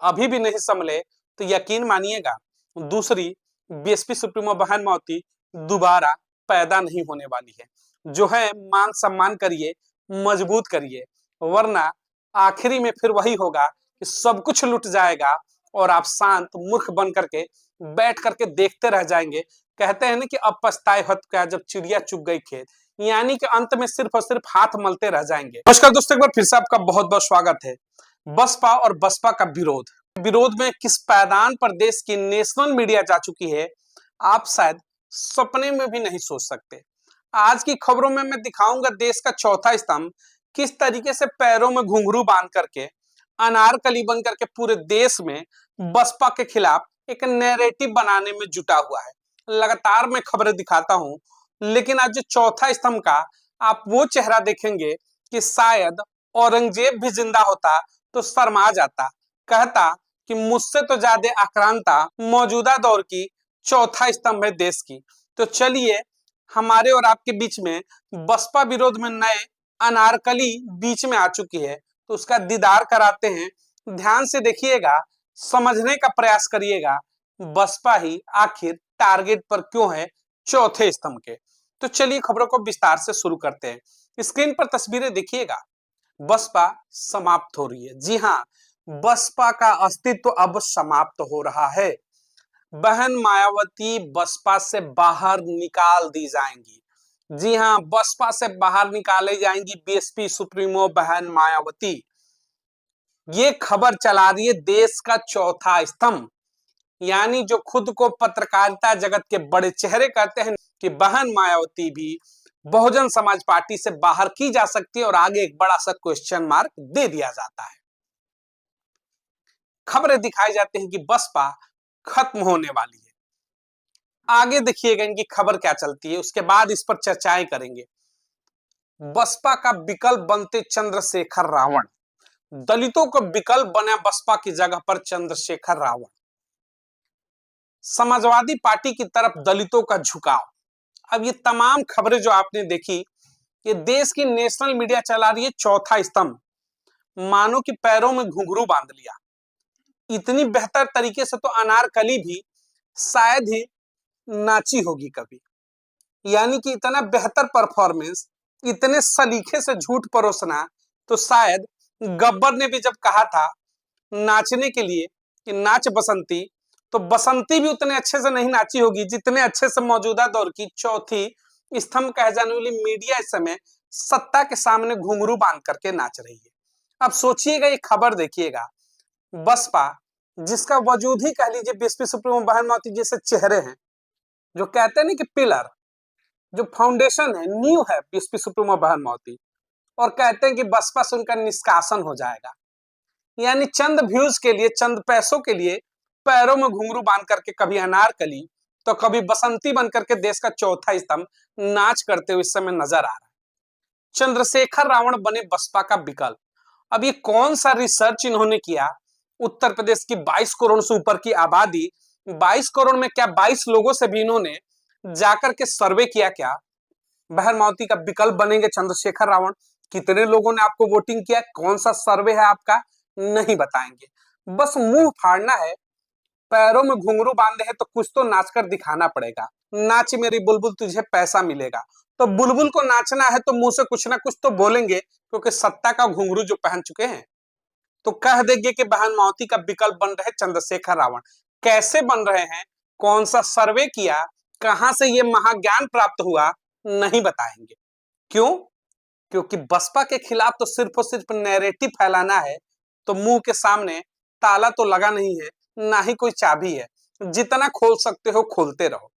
अभी भी नहीं संभले तो यकीन मानिएगा दूसरी बीएसपी सुप्रीमो बहन मायावती दोबारा पैदा नहीं होने वाली है। जो है मान सम्मान करिए, मजबूत करिए, वरना आखिरी में फिर वही होगा कि सब कुछ लुट जाएगा और आप शांत मूर्ख बन करके बैठ करके देखते रह जाएंगे। कहते हैं ना कि अब पछताए हत क्या जब चिड़िया चुग गई खेत, यानी कि अंत में सिर्फ और सिर्फ हाथ मलते रह जाएंगे। नमस्कार दोस्तों, एक बार फिर से आपका बहुत बहुत स्वागत है। बसपा और बसपा का विरोध में किस पायदान पर देश की नेशनल मीडिया जा चुकी है, आप शायद सपने में भी नहीं सोच सकते। आज की खबरों में मैं दिखाऊंगा देश का चौथा स्तंभ किस तरीके से पैरों में घुंघरू बांध करके अनारकली बन करके पूरे देश में बसपा के खिलाफ एक नैरेटिव बनाने में जुटा हुआ है। लगातार मैं खबरें दिखाता हूं, लेकिन आज जो चौथा स्तंभ का आप वो चेहरा देखेंगे कि शायद औरंगजेब भी जिंदा होता तो शर्मा जाता, कहता कि मुझसे तो ज्यादा आक्रांता मौजूदा दौर की चौथा स्तंभ है देश की। तो चलिए, हमारे और आपके बीच में बसपा विरोध में नए अनारकली बीच में आ चुकी है, तो उसका दीदार कराते हैं। ध्यान से देखिएगा, समझने का प्रयास करिएगा बसपा ही आखिर टारगेट पर क्यों है चौथे स्तंभ के। तो चलिए खबरों को विस्तार से शुरू करते हैं। स्क्रीन पर तस्वीरें देखिएगा, बसपा समाप्त हो रही है। जी हाँ, बसपा का अस्तित्व अब समाप्त हो रहा है। बहन मायावती बसपा से बाहर निकाल दी जाएंगी। जी हाँ, बसपा से बाहर निकाले जाएंगी बीएसपी सुप्रीमो बहन मायावती। ये खबर चला रही है देश का चौथा स्तंभ, यानी जो खुद को पत्रकारिता जगत के बड़े चेहरे कहते हैं कि बहन मायावती भी बहुजन समाज पार्टी से बाहर की जा सकती है, और आगे एक बड़ा सा क्वेश्चन मार्क दे दिया जाता है। खबरें दिखाई जाती हैं कि बसपा खत्म होने वाली है। आगे देखिएगा इनकी खबर क्या चलती है, उसके बाद इस पर चर्चाएं करेंगे। बसपा का विकल्प बनते चंद्रशेखर रावण, दलितों का विकल्प बना बसपा की जगह पर चंद्रशेखर रावण। समाजवादी पार्टी की तरफ दलितों का झुकाव। अब ये तमाम खबरें जो आपने देखी, ये देश की नेशनल मीडिया चला रही है चौथा स्तंभ, मानो कि पैरों में घुंघरू बांध लिया। इतनी बेहतर तरीके से तो अनारकली भी शायद ही नाची होगी कभी, यानी कि इतना बेहतर परफॉर्मेंस, इतने सलीके से झूठ परोसना, तो शायद गब्बर ने भी जब कहा था नाचने के लिए कि नाच बसंती, तो बसंती भी उतने अच्छे से नहीं नाची होगी जितने अच्छे से मौजूदा दौर की चौथी स्तंभ कहे जाने वाली मीडिया इस समय सत्ता के सामने घुंघरू बांध करके नाच रही है। अब सोचिएगा, ये खबर देखिएगा, बसपा जिसका वजूद ही कह लीजिए बीएसपी सुप्रीमो बहन मायावती जैसे चेहरे हैं, जो कहते हैं ना कि पिलर, जो फाउंडेशन है, नींव है बीएसपी सुप्रीमो बहन मायावती, और कहते हैं कि बसपा से उनका निष्कासन हो जाएगा। यानी चंद व्यूज के लिए, चंद पैसों के लिए पैरों में घुंघरू बांध करके कभी अनारकली तो कभी बसंती बन करके देश का चौथा स्तंभ नाच करते हुए इस समय नजर आ रहा है। चंद्रशेखर रावण बने बसपा का विकल्प। अब ये कौन सा रिसर्च इन्होंने किया? उत्तर प्रदेश की 22 करोड़ से ऊपर की आबादी, 22 करोड़ में क्या 22 लोगों से भी इन्होंने जाकर के सर्वे किया क्या बहन मायावती का विकल्प बनेंगे चंद्रशेखर रावण? कितने लोगों ने आपको वोटिंग किया? कौन सा सर्वे है आपका? नहीं बताएंगे। बस मुंह फाड़ना है, पैरों में घुंघरू बांधे हैं तो कुछ तो नाच कर दिखाना पड़ेगा। नाच मेरी बुलबुल तुझे पैसा मिलेगा, तो बुलबुल को नाचना है तो मुंह से कुछ ना कुछ तो बोलेंगे, क्योंकि सत्ता का घुंघरू जो पहन चुके हैं। तो कह देंगे कि बहन मायावती का विकल्प बन रहे चंद्रशेखर रावण। कैसे बन रहे हैं, कौन सा सर्वे किया, कहां से ये महाज्ञान प्राप्त हुआ, नहीं बताएंगे। क्यों? क्योंकि बसपा के खिलाफ तो सिर्फ और सिर्फ नैरेटिव फैलाना है, तो मुंह के सामने ताला तो लगा नहीं है, ना ही कोई चाबी है। जितना खोल सकते हो खोलते रहो।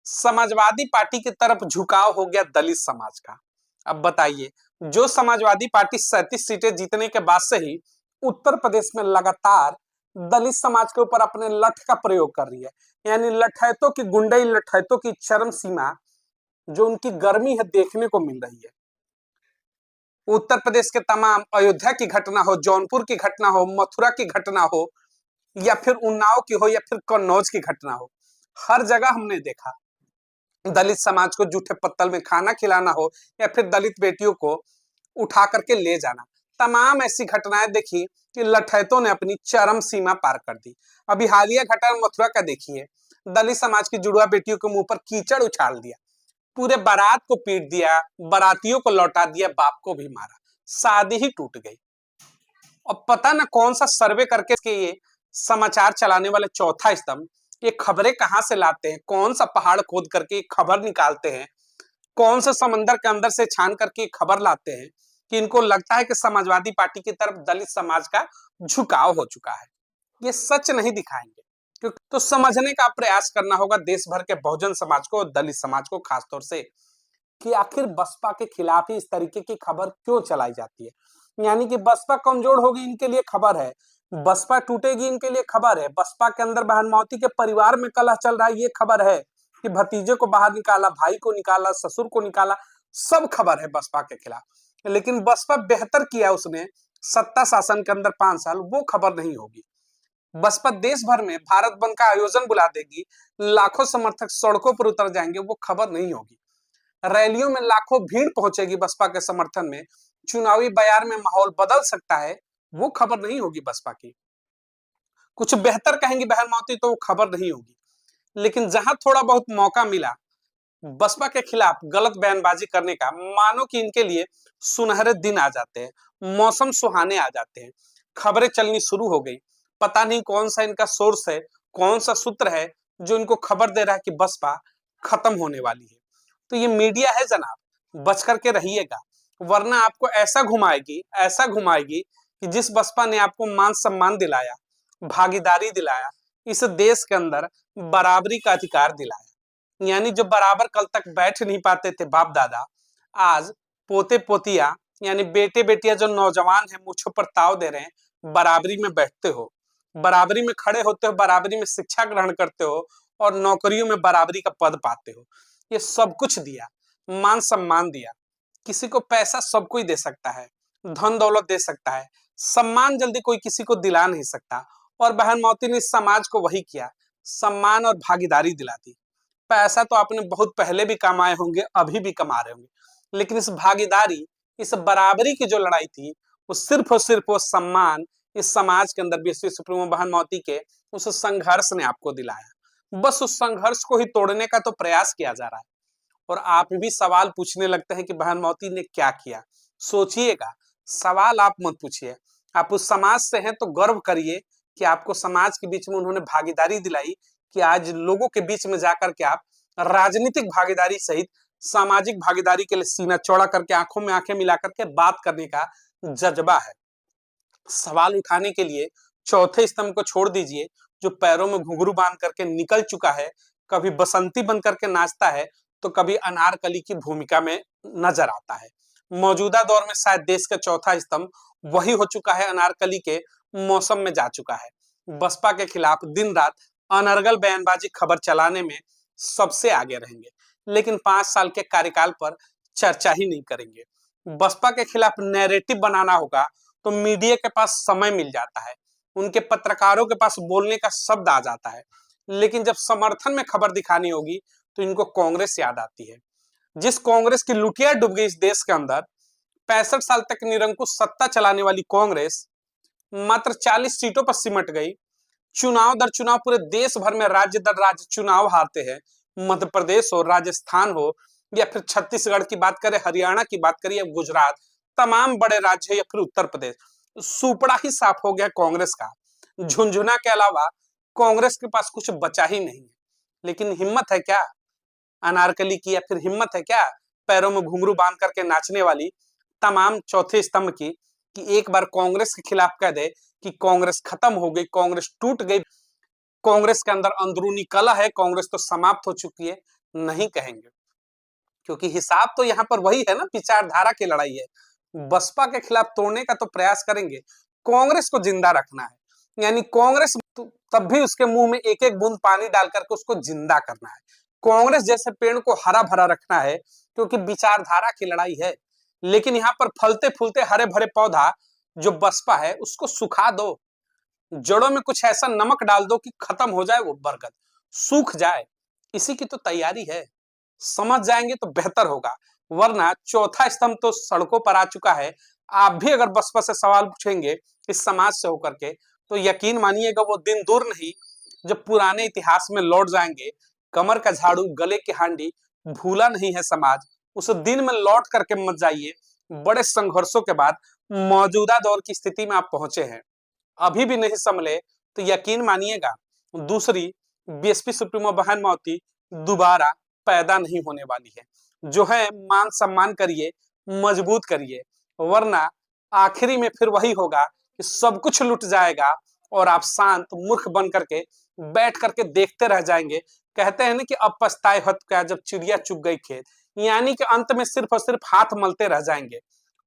समाजवादी पार्टी की तरफ झुकाव हो गया दलित समाज का। अब बताइए, जो समाजवादी पार्टी 37 सीटें जीतने के बाद से ही उत्तर प्रदेश में लगातार दलित समाज के ऊपर अपने लठ का प्रयोग कर रही है, यानी लठैतों की गुंडई, लठैतों की चरम सीमा जो उनकी गर्मी है देखने को मिल रही है। उत्तर प्रदेश के तमाम, अयोध्या की घटना हो, जौनपुर की घटना हो, मथुरा की घटना हो, या फिर उन्नाव की हो, या फिर कन्नौज की घटना हो, हर जगह हमने देखा दलित समाज को जूठे पत्तल में खाना खिलाना हो, या फिर दलित बेटियों को उठा करके ले जाना, तमाम ऐसी घटनाएं देखी कि लठैतों ने अपनी चरम सीमा पार कर दी। अभी हालिया घटना मथुरा का देखिए, दलित समाज की जुड़वा बेटियों के मुंह पर कीचड़ उछाल दिया, पूरे बारात को पीट दिया, बारातियों को लौटा दिया, बाप को भी मारा, शादी ही टूट गई। और पता न कौन सा सर्वे करके के ये समाचार चलाने वाले चौथा स्तंभ ये खबरें कहां से लाते हैं, कौन सा पहाड़ खोद करके खबर निकालते हैं, कौन से समंदर के अंदर से छान करके खबर लाते हैं कि इनको लगता है कि समाजवादी पार्टी की तरफ दलित समाज का झुकाव हो चुका है। ये सच नहीं दिखाएंगे, क्योंकि तो समझने का प्रयास करना होगा देश भर के बहुजन समाज को और दलित समाज को खासतौर से, कि आखिर बसपा के खिलाफ ही इस तरीके की खबर क्यों चलाई जाती है। यानी कि बसपा कमजोर होगी इनके लिए खबर है, बसपा टूटेगी इनके लिए खबर है, बसपा के अंदर बहन मावती के परिवार में कलह चल रहा है ये खबर है, कि भतीजे को बाहर निकाला, भाई को निकाला, ससुर को निकाला, सब खबर है बसपा के खिलाफ। लेकिन बसपा बेहतर किया उसने सत्ता शासन के अंदर 5 साल, वो खबर नहीं होगी। बसपा देश भर में भारत बंद का आयोजन बुला देगी, लाखों समर्थक सड़कों पर उतर जाएंगे, वो खबर नहीं होगी। रैलियों में लाखों भीड़ पहुंचेगी बसपा के समर्थन में, चुनावी बयार में माहौल बदल सकता है, वो खबर नहीं होगी बसपा की। कुछ बेहतर कहेंगी बहन मावती तो वो खबर नहीं होगी। लेकिन जहां थोड़ा बहुत मौका मिला बसपा के खिलाफ गलत बयानबाजी करने का, मानो कि इनके लिए सुनहरे दिन आ जाते हैं, मौसम सुहाने आ जाते हैं, खबरें चलनी शुरू हो गई। पता नहीं कौन सा इनका सोर्स है, कौन सा सूत्र है जो इनको खबर दे रहा है कि बसपा खत्म होने वाली है। तो ये मीडिया है जनाब, बच करके रहिएगा, वरना आपको ऐसा घुमाएगी कि जिस बसपा ने आपको मान सम्मान दिलाया, भागीदारी दिलाया, इस देश के अंदर बराबरी का अधिकार दिलाया, यानी जो बराबर कल तक बैठ नहीं पाते थे बाप दादा, आज पोते पोतिया यानी बेटे बेटियां जो नौजवान हैं मुझ पर ताव दे रहे हैं, बराबरी में बैठते हो, बराबरी में खड़े होते हो, बराबरी में शिक्षा ग्रहण करते हो और नौकरियों में बराबरी का पद पाते हो। ये सब कुछ दिया, मान सम्मान दिया। किसी को पैसा सब कोई दे सकता है, धन दौलत दे सकता है, सम्मान जल्दी कोई किसी को दिला नहीं सकता। और बहन मौती ने समाज को वही किया, सम्मान और भागीदारी दिला दी। पैसा तो आपने बहुत पहले भी कमाए होंगे, अभी भी कमा रहे होंगे, लेकिन इस भागीदारी, इस बराबरी की जो लड़ाई थी, वो सिर्फ और सिर्फ वो सम्मान इस समाज के अंदर विश्व सुप्रीमो बहन मौती के उस संघर्ष ने आपको दिलाया। बस उस संघर्ष को ही तोड़ने का तो प्रयास किया जा रहा है। और आप भी सवाल पूछने लगते हैं कि बहन मौती ने क्या किया। सोचिएगा, सवाल आप मत पूछिए, आप उस समाज से हैं तो गर्व करिए कि आपको समाज के बीच में उन्होंने भागीदारी दिलाई, कि आज लोगों के बीच में जाकर के आप राजनीतिक भागीदारी सहित सामाजिक भागीदारी के लिए सीना चौड़ा करके आंखों में आंखें मिलाकर के बात करने का जज्बा है। सवाल उठाने के लिए चौथे स्तंभ को छोड़ दीजिए, जो पैरों में घुंघरू बांध करके निकल चुका है, कभी बसंती बन करके नाचता है तो कभी अनारकली की भूमिका में नजर आता है। मौजूदा दौर में शायद देश का चौथा स्तंभ वही हो चुका है, अनारकली के मौसम में जा चुका है। बसपा के खिलाफ दिन रात अनर्गल बयानबाजी खबर चलाने में सबसे आगे रहेंगे, लेकिन 5 साल के कार्यकाल पर चर्चा ही नहीं करेंगे। बसपा के खिलाफ नैरेटिव बनाना होगा तो मीडिया के पास समय मिल जाता है, उनके पत्रकारों के पास बोलने का शब्द आ जाता है, लेकिन जब समर्थन में खबर दिखानी होगी तो इनको कांग्रेस याद आती है। जिस कांग्रेस की लुटिया डूब गई इस देश के अंदर, 65 साल तक निरंकुश सत्ता चलाने वाली कांग्रेस मात्र 40 सीटों पर सिमट गई। चुनाव दर चुनाव पूरे देश भर में राज्य दर राज्य चुनाव हारते हैं। मध्य प्रदेश हो, राजस्थान हो, या फिर छत्तीसगढ़ की बात करें, हरियाणा की बात करें, या गुजरात, तमाम बड़े राज्य, या फिर उत्तर प्रदेश, सुपड़ा ही साफ हो गया कांग्रेस का। झुंझुना के अलावा कांग्रेस के पास कुछ बचा ही नहीं है। लेकिन हिम्मत है क्या अनारकली की, या फिर हिम्मत है क्या पैरों में घुंघरू बांध करके नाचने वाली तमाम चौथे स्तंभ की, कि एक बार कांग्रेस के खिलाफ कह दे कि कांग्रेस खत्म हो गई, कांग्रेस टूट गई, कांग्रेस के अंदर अंदरूनी कलह है, कांग्रेस तो समाप्त हो चुकी है? नहीं कहेंगे, क्योंकि हिसाब तो यहाँ पर वही है ना, विचारधारा की लड़ाई है। बसपा के खिलाफ तोड़ने का तो प्रयास करेंगे, कांग्रेस को जिंदा रखना है। यानी कांग्रेस तब भी उसके मुंह में एक एक बूंद पानी डाल करके उसको जिंदा करना है। कांग्रेस जैसे पेड़ को हरा भरा रखना है, क्योंकि विचारधारा की लड़ाई है। लेकिन यहाँ पर फलते फूलते हरे भरे पौधा जो बसपा है उसको सुखा दो, जड़ों में कुछ ऐसा नमक डाल दो कि खत्म हो जाए, वो बरगद सूख जाए। इसी की तो तैयारी है, समझ जाएंगे तो बेहतर होगा। वरना चौथा स्तंभ तो सड़कों पर आ चुका है, आप भी अगर बसपा से सवाल पूछेंगे इस समाज से होकर के, तो यकीन मानिएगा वो दिन दूर नहीं जब पुराने इतिहास में लौट जाएंगे। कमर का झाड़ू, गले की हांडी भूला नहीं है समाज। उस दिन में लौट करके मत जाइए। बड़े संघर्षों के बाद मौजूदा दौर की स्थिति में आप पहुंचे हैं, अभी भी नहीं संभले तो यकीन मानिएगा दूसरी बीएसपी सुप्रीमो बहन माओती दोबारा पैदा नहीं होने वाली है। जो है मान सम्मान करिए, मजबूत करिए, वरना आखिरी में फिर वही होगा कि सब कुछ लुट जाएगा और आप शांत मूर्ख बन करके बैठ करके देखते रह जाएंगे। कहते हैं ना कि अब पछताए हत क्या जब चिड़िया चुग गई खेत, यानी कि अंत में सिर्फ और सिर्फ हाथ मलते रह जाएंगे।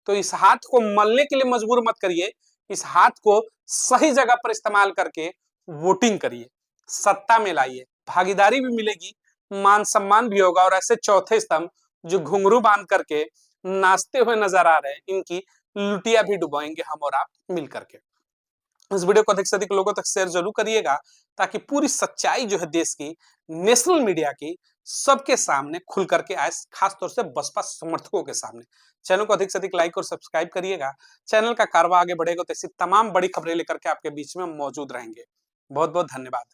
तो इस हाथ को मलने के लिए मजबूर मत करिए, इस हाथ को सही जगह पर इस्तेमाल करके वोटिंग करिए, सत्ता में लाइए, भागीदारी भी मिलेगी, मान सम्मान भी होगा। और ऐसे चौथे स्तंभ जो घुंघरू बांध करके नाचते हुए नजर आ रहे हैं, इनकी लुटिया भी डुबाएंगे हम और आप मिल करके। इस वीडियो को अधिक से अधिक लोगों तक शेयर जरूर करिएगा, ताकि पूरी सच्चाई जो है देश की, नेशनल मीडिया की, सबके सामने खुल करके आए, खासतौर से बसपा समर्थकों के सामने। चैनल को अधिक से अधिक लाइक और सब्सक्राइब करिएगा। चैनल का कारवा आगे बढ़ेगा तो ऐसी तमाम बड़ी खबरें लेकर के आपके बीच में मौजूद रहेंगे। बहुत बहुत धन्यवाद।